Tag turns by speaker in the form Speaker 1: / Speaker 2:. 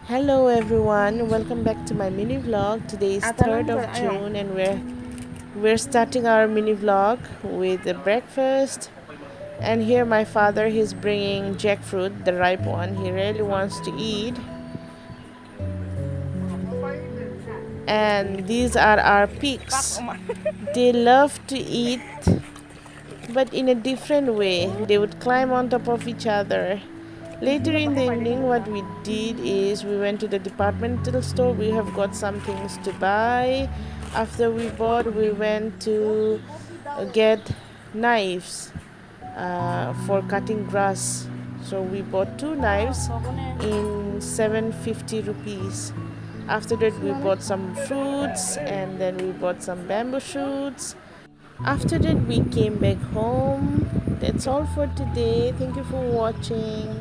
Speaker 1: Hello everyone, welcome back to my mini vlog. Today is 3rd of June and we're starting our mini vlog with the breakfast. And here my father, he's bringing jackfruit, the ripe one. He really wants to eat. And these are our pigs. They love to eat, but in a different way. They would climb on top of each other. Later in the evening, what we did is we went to the departmental store. We have got some things to buy. After we bought, we went to get knives for cutting grass. So we bought two knives in 750 rupees. After that, we bought some fruits and then we bought some bamboo shoots. After that, we came back home. That's all for today. Thank you for watching.